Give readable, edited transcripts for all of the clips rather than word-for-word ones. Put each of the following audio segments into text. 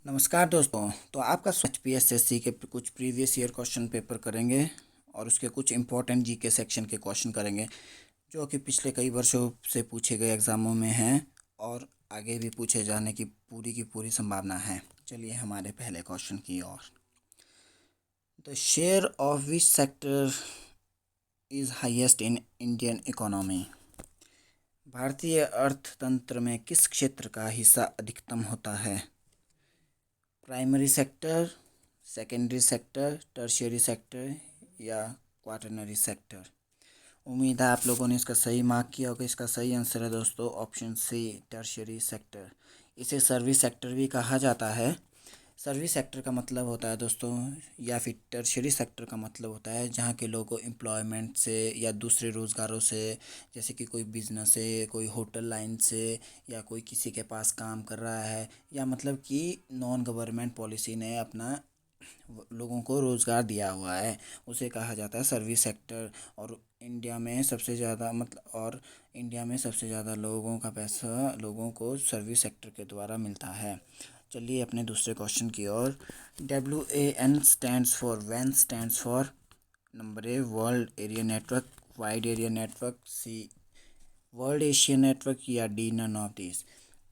नमस्कार दोस्तों। तो आपका HPSSC के कुछ प्रीवियस ईयर क्वेश्चन पेपर करेंगे और उसके कुछ इंपॉर्टेंट जीके सेक्शन के क्वेश्चन करेंगे जो कि पिछले कई वर्षों से पूछे गए एग्ज़ामों में हैं और आगे भी पूछे जाने की पूरी संभावना है। चलिए हमारे पहले क्वेश्चन की ओर। The share of which sector is highest in Indian economy. भारतीय अर्थतंत्र में किस क्षेत्र का हिस्सा अधिकतम होता है? Primary sector, secondary sector, tertiary sector या क्वाटरनरी सेक्टर। उम्मीद है आप लोगों ने इसका सही मार्क किया होगा। इसका सही आंसर है दोस्तों ऑप्शन सी, टर्शियरी सेक्टर। इसे सर्विस सेक्टर भी कहा जाता है। सर्विस सेक्टर का मतलब होता है दोस्तों, या फिर टर्शियरी सेक्टर का मतलब होता है जहाँ के लोगों को एम्प्लॉयमेंट से या दूसरे रोज़गारों से, जैसे कि कोई बिजनेस है, कोई होटल लाइन से, या कोई किसी के पास काम कर रहा है, या मतलब कि नॉन गवर्नमेंट पॉलिसी ने अपना लोगों को रोज़गार दिया हुआ है, उसे कहा जाता है सर्विस सेक्टर। और इंडिया में सबसे ज़्यादा लोगों का पैसा लोगों को सर्विस सेक्टर के द्वारा मिलता है। चलिए अपने दूसरे क्वेश्चन की ओर। WAN stands for number A world area network, wide area network, C world Asia network, या डी नन ऑफ दिस।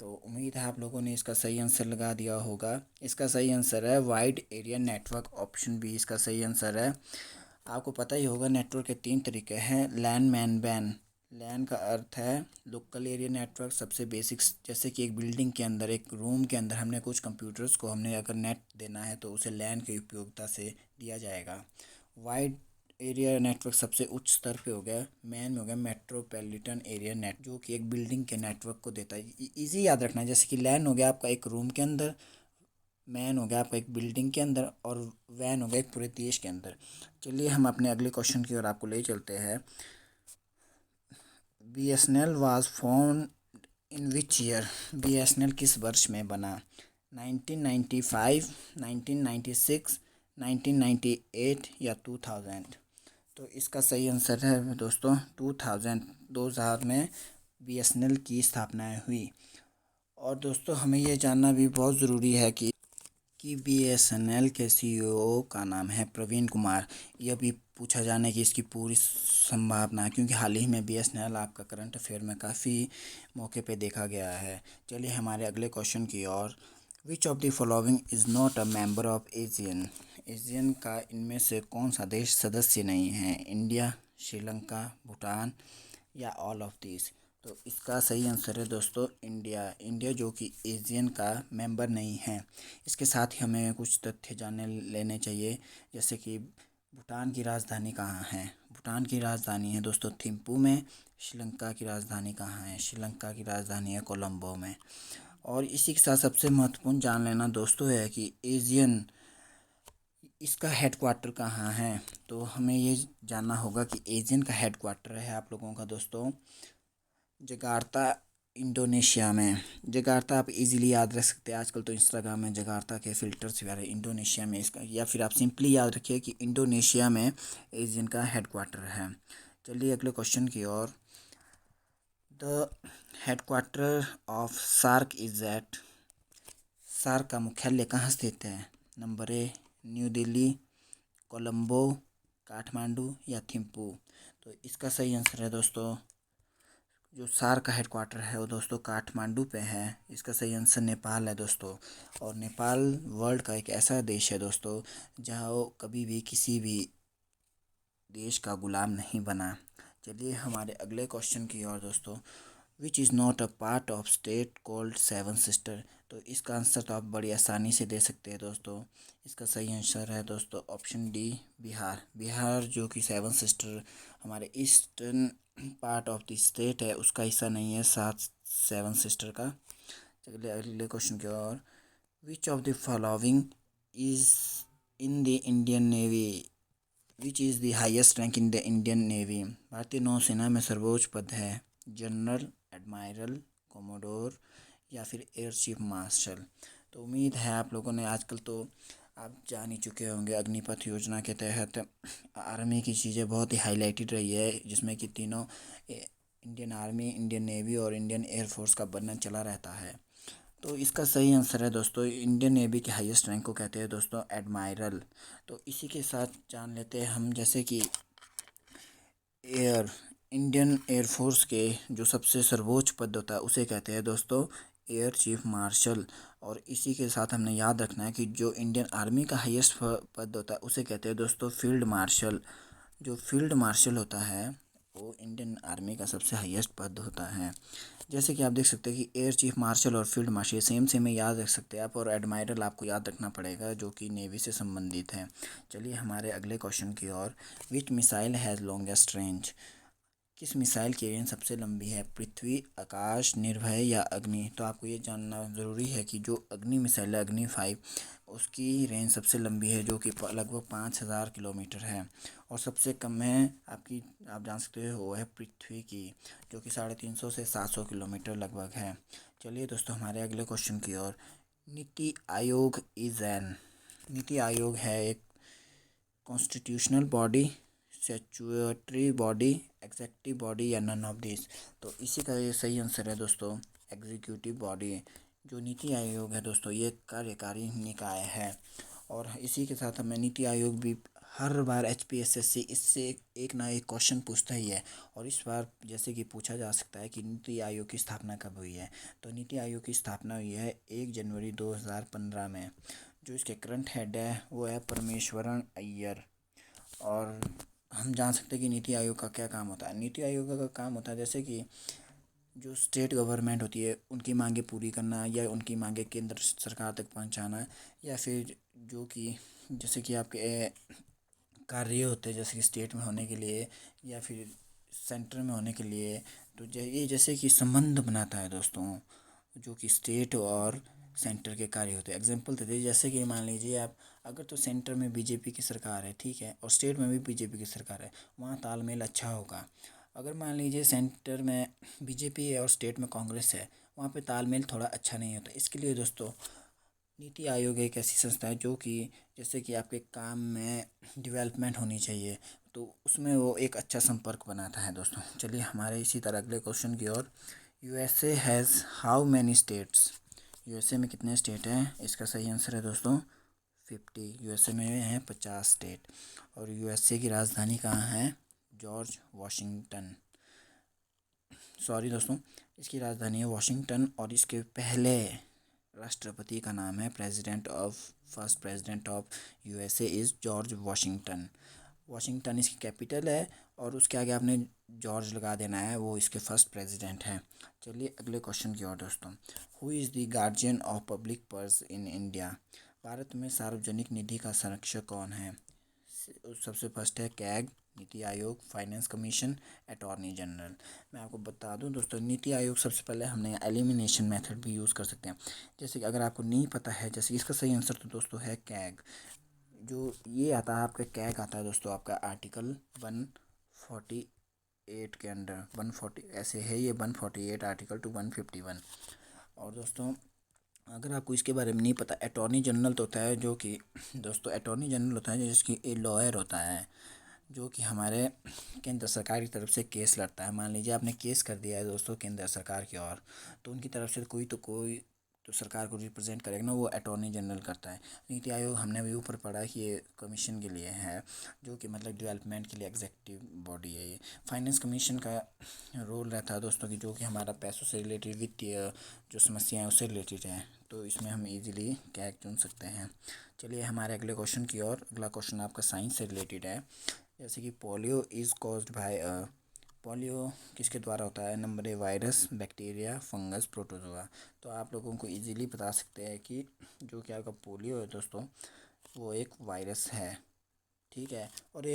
तो उम्मीद है आप लोगों ने इसका सही आंसर लगा दिया होगा। इसका सही आंसर है wide area network, option B इसका सही आंसर है। आपको पता ही होगा नेटवर्क के 3 तरीके हैं, लैन, मैन, बैन। लैन का अर्थ है लोकल एरिया नेटवर्क, सबसे बेसिक्स, जैसे कि एक बिल्डिंग के अंदर, एक रूम के अंदर हमने कुछ कंप्यूटर्स को हमने अगर नेट देना है तो उसे लैन की उपयोगिता से दिया जाएगा। वाइड एरिया नेटवर्क सबसे उच्च स्तर पे हो गया। मैन में हो गया मेट्रोपॉलिटन एरिया नेट, जो कि एक बिल्डिंग के नेटवर्क को देता है। इजी याद रखना है, जैसे कि लैन हो गया आपका एक रूम के अंदर, मैन हो गया आपका एक बिल्डिंग के अंदर, और वैन हो गया एक पूरे देश के अंदर। चलिए हम अपने अगले क्वेश्चन की ओर आपको ले चलते हैं। BSNL was form in which year. BSNL किस वर्ष में बना? 1995, 1996, 1998 या 2000। तो इसका सही आंसर है दोस्तों 2000। 2000 में BSNL की स्थापना हुई। और दोस्तों हमें ये जानना भी बहुत ज़रूरी है कि BSNL के CEO का नाम है प्रवीण कुमार। यह भी पूछा जाने की इसकी पूरी संभावना है, क्योंकि हाल ही में BSNL आपका करंट अफेयर में काफ़ी मौके पे देखा गया है। चलिए हमारे अगले क्वेश्चन की ओर। Which of the following is not a member of ASEAN. ASEAN का इनमें से कौन सा देश सदस्य नहीं है? इंडिया, श्रीलंका, भूटान या ऑल ऑफ दिस। तो इसका सही आंसर है दोस्तों इंडिया। इंडिया जो कि एशियन का मेंबर नहीं है। इसके साथ ही हमें कुछ तथ्य जानने लेने चाहिए, जैसे कि भूटान की राजधानी कहाँ है? भूटान की राजधानी है दोस्तों थिम्पू में। श्रीलंका की राजधानी कहाँ है? श्रीलंका की राजधानी है कोलंबो में। और इसी के साथ सबसे महत्वपूर्ण जान लेना दोस्तों है कि एशियन, इसका हेडक्वार्टर कहाँ है? तो हमें ये जानना होगा कि एशियन का हेडक्वार्टर है आप लोगों का दोस्तों जकार्ता, इंडोनेशिया में। जकार्ता आप इजीली याद रख सकते हैं, आजकल तो इंस्टाग्राम में जकार्ता के फ़िल्टर्स वगैरह। इंडोनेशिया में इसका, या फिर आप सिंपली याद रखिए कि इंडोनेशिया में एशियन का हेडक्वार्टर है। चलिए अगले क्वेश्चन की ओर। The headquarter of SAARC is at. SAARC का मुख्यालय कहाँ स्थित है? नंबर ए न्यू दिल्ली, कोलंबो, काठमांडू या थिम्पू। तो इसका सही आंसर है दोस्तों, जो सार्क का हेडक्वार्टर है वो दोस्तों काठमांडू पे है। इसका सही आंसर नेपाल है दोस्तों। और नेपाल वर्ल्ड का एक ऐसा देश है दोस्तों जहाँ वो कभी भी किसी भी देश का गुलाम नहीं बना। चलिए हमारे अगले क्वेश्चन की ओर दोस्तों। Which is not a part of state called seven sister. तो इसका आंसर तो आप बड़ी आसानी से दे सकते हैं दोस्तों। इसका सही आंसर है दोस्तों ऑप्शन डी, बिहार। बिहार जो कि सेवन सिस्टर हमारे eastern part of the state है, उसका हिस्सा नहीं है सात सेवन सिस्टर का। चलिए अगले क्वेश्चन की ओर। Which of the following is in the Indian navy. Which is the highest rank in the Indian navy. भारतीय नौसेना में सर्वोच्च पद है जनरल, एडमायरल, कोमोडोर या फिर एयर चीफ मार्शल। तो उम्मीद है आप लोगों ने, आजकल तो आप जान ही चुके होंगे अग्निपथ योजना के तहत आर्मी की चीज़ें बहुत ही हाईलाइटेड रही है, जिसमें कि तीनों इंडियन आर्मी, इंडियन नेवी और इंडियन एयरफोर्स का वर्णन चला रहता है। तो इसका सही आंसर है दोस्तों, इंडियन नेवी के हाईएस्ट रैंक को कहते हैं दोस्तों एडमायरल। तो इसी के साथ जान लेते हैं हम, जैसे कि इंडियन एयरफोर्स के जो सबसे सर्वोच्च पद होता है उसे कहते हैं दोस्तों एयर चीफ मार्शल। और इसी के साथ हमने याद रखना है कि जो इंडियन आर्मी का हाईएस्ट पद होता है उसे कहते हैं दोस्तों फील्ड मार्शल। जो फील्ड मार्शल होता है वो इंडियन आर्मी का सबसे हाईएस्ट पद होता है। जैसे कि आप देख सकते हैं कि एयर चीफ मार्शल और फील्ड मार्शल सेम सेम में याद रख सकते हैं आप, और एडमायरल आपको याद रखना पड़ेगा जो कि नेवी से संबंधित है। चलिए हमारे अगले क्वेश्चन की ओर। विच मिसाइल हैज़ लॉन्गेस्ट रेंज? किस मिसाइल की रेंज सबसे लंबी है? पृथ्वी, आकाश, निर्भय या अग्नि? तो आपको ये जानना ज़रूरी है कि जो अग्नि मिसाइल है, अग्नि 5, उसकी रेंज सबसे लंबी है जो कि लगभग 5,000 किलोमीटर है। और सबसे कम है आपकी, आप जान सकते हो, वो है पृथ्वी की, जो कि 350 से 700 किलोमीटर लगभग है। चलिए दोस्तों हमारे अगले क्वेश्चन की ओर। नीति आयोग इज़ एन, नीति आयोग है एक constitutional body, statutory body, executive body या नन ऑफ दिस? तो इसी का ये सही आंसर है दोस्तों एग्जीक्यूटिव बॉडी। जो नीति आयोग है दोस्तों ये कार्यकारी निकाय है। और इसी के साथ हमें नीति आयोग भी हर बार HPSSC इससे एक ना एक क्वेश्चन पूछता ही है। और इस बार जैसे कि पूछा जा सकता है कि नीति आयोग की स्थापना कब हुई है? तो नीति आयोग की स्थापना हुई है 1 जनवरी 2015 में। जो इसके करंट हेड है वो है परमेश्वरन अय्यर। और हम जान सकते हैं कि नीति आयोग का क्या काम होता है। नीति आयोग का काम होता है जैसे कि जो स्टेट गवर्नमेंट होती है उनकी मांगें पूरी करना, या उनकी मांगें केंद्र सरकार तक पहुंचाना, या फिर जो कि जैसे कि आपके कार्य होते हैं जैसे कि स्टेट में होने के लिए या फिर सेंटर में होने के लिए। तो ये जैसे कि संबंध बनाता है दोस्तों, जो कि स्टेट और सेंटर के कार्य होते हैं। एग्जांपल देते हैं, जैसे कि मान लीजिए आप, अगर तो सेंटर में बीजेपी की सरकार है, ठीक है, और स्टेट में भी बीजेपी की सरकार है, वहाँ तालमेल अच्छा होगा। अगर मान लीजिए सेंटर में बीजेपी है और स्टेट में कांग्रेस है, वहाँ पे तालमेल थोड़ा अच्छा नहीं होता। इसके लिए दोस्तों नीति आयोग एक ऐसी संस्था है जो कि जैसे कि आपके काम में डेवलपमेंट होनी चाहिए, तो उसमें वो एक अच्छा संपर्क बनाता है दोस्तों। चलिए हमारे इसी तरह अगले क्वेश्चन की ओर। USA has how many states? USA में कितने स्टेट हैं? इसका सही आंसर है दोस्तों 50। यूएसए में हैं 50 स्टेट। और यूएसए की राजधानी कहाँ है? George Washington. सॉरी दोस्तों, इसकी राजधानी है वाशिंगटन। और इसके पहले राष्ट्रपति का नाम है first president of USA is George Washington. Washington इसकी कैपिटल है, और उसके आगे आपने जॉर्ज लगा देना है, वो इसके फर्स्ट प्रेसिडेंट हैं। चलिए अगले क्वेश्चन की ओर दोस्तों। Who is the guardian of public purse in India? Bharat में सार्वजनिक निधि का संरक्षक कौन है? सबसे फर्स्ट है CAG, NITI Aayog, finance commission, attorney general. मैं आपको बता दूं दोस्तों, नीति आयोग सबसे पहले हमने एलिमिनेशन मेथड भी यूज़ कर सकते हैं। जैसे कि अगर आपको नहीं पता है, जैसे इसका सही आंसर तो दोस्तों है कैग। जो ये आता है आपका कैग आता है दोस्तों आपका आर्टिकल 148 के अंडर। 140 ऐसे है ये, 148 आर्टिकल टू 151। और दोस्तों अगर आपको इसके बारे में नहीं पता, अटॉर्नी जनरल तो होता है जो कि दोस्तों अटॉर्नी जनरल होता है जिसकी ए लॉयर होता है, जो कि हमारे केंद्र सरकार की तरफ से केस लड़ता है। मान लीजिए आपने केस कर दिया है दोस्तों केंद्र सरकार की ओर, तो उनकी तरफ से कोई तो सरकार को रिप्रेजेंट करेगा ना, वो अटॉर्नी जनरल करता है। नीति आयोग हमने अभी ऊपर पढ़ा कि ये कमीशन के लिए है, जो कि मतलब डेवलपमेंट के लिए एग्जेक्टिव बॉडी है ये। फाइनेंस कमीशन का रोल रहता है दोस्तों कि जो कि हमारा पैसों से रिलेटेड, वित्तीय जो समस्याएं उससे रिलेटेड है, तो इसमें हम इजीली कैग चुन सकते हैं। चलिए हमारे अगले क्वेश्चन की ओर। अगला क्वेश्चन आपका साइंस से रिलेटेड है। जैसे कि polio is caused by polio किसके द्वारा होता है? नंबर ए वायरस, बैक्टीरिया, फंगस, प्रोटोजोआ। तो आप लोगों को इजीली बता सकते हैं कि जो कि आपका पोलियो है दोस्तों वो एक वायरस है, ठीक है। और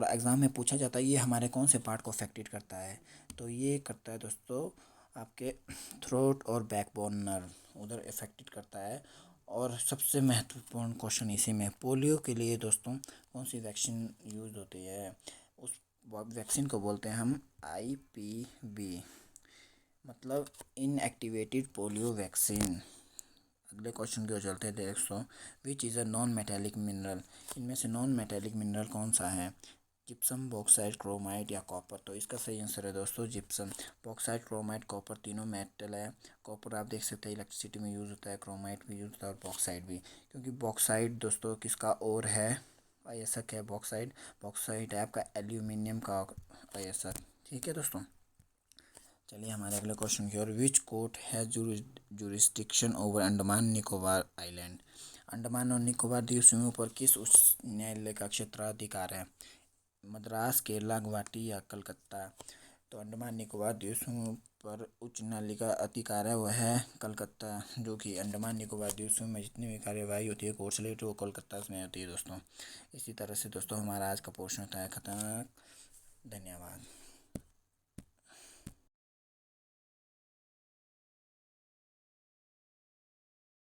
एग्ज़ाम में पूछा जाता है ये हमारे कौन से पार्ट को अफेक्टेड करता है? तो ये करता है दोस्तों आपके थ्रोट और बैकबोन नर्व, उधर अफेक्टेड करता है। और सबसे महत्वपूर्ण क्वेश्चन इसी में, पोलियो के लिए दोस्तों कौन सी वैक्सीन यूज़ होती है? उस वैक्सीन को बोलते हैं हम IPV, मतलब इनएक्टिवेटेड पोलियो वैक्सीन। अगले क्वेश्चन की ओर चलते हैं दोस्तों। Which is a non metallic mineral? इनमें से नॉन मेटेलिक मिनरल कौन सा है? जिप्सम, बॉक्साइट, क्रोमाइट या कॉपर। तो इसका सही आंसर है दोस्तों जिप्सम। बॉक्साइट, क्रोमाइट, कॉपर तीनों मेटल है। कॉपर आप देख सकते हैं इलेक्ट्रिसिटी में यूज़ होता है, क्रोमाइट भी यूज़ होता है और बॉक्साइट भी, क्योंकि बॉक्साइट दोस्तों किसका और है, अयस्क है बॉक्साइट। बॉक्साइट है आपका एल्यूमिनियम का अयस्क। ठीक है दोस्तों, चलिए हमारे अगले क्वेश्चन की ओर। विच कोर्ट है jurisdiction over Andaman Nicobar island. Andaman और निकोबार द्वीप समूह पर किस उच्च न्यायालय का क्षेत्राधिकार है। मद्रास, केरला, गुवाहाटी या कलकत्ता। तो अंडमान निकोबार द्वीप समूह पर उच्च न्यायालय का अधिकार है वह है कलकत्ता, जो कि अंडमान निकोबार द्वीप समूह में जितनी भी कार्यवाही होती है कोर्ट से रिलेटेड वो कोलकाता में होती है दोस्तों। इसी तरह से दोस्तों हमारा आज का पोर्शन होता है खत्म। धन्यवाद।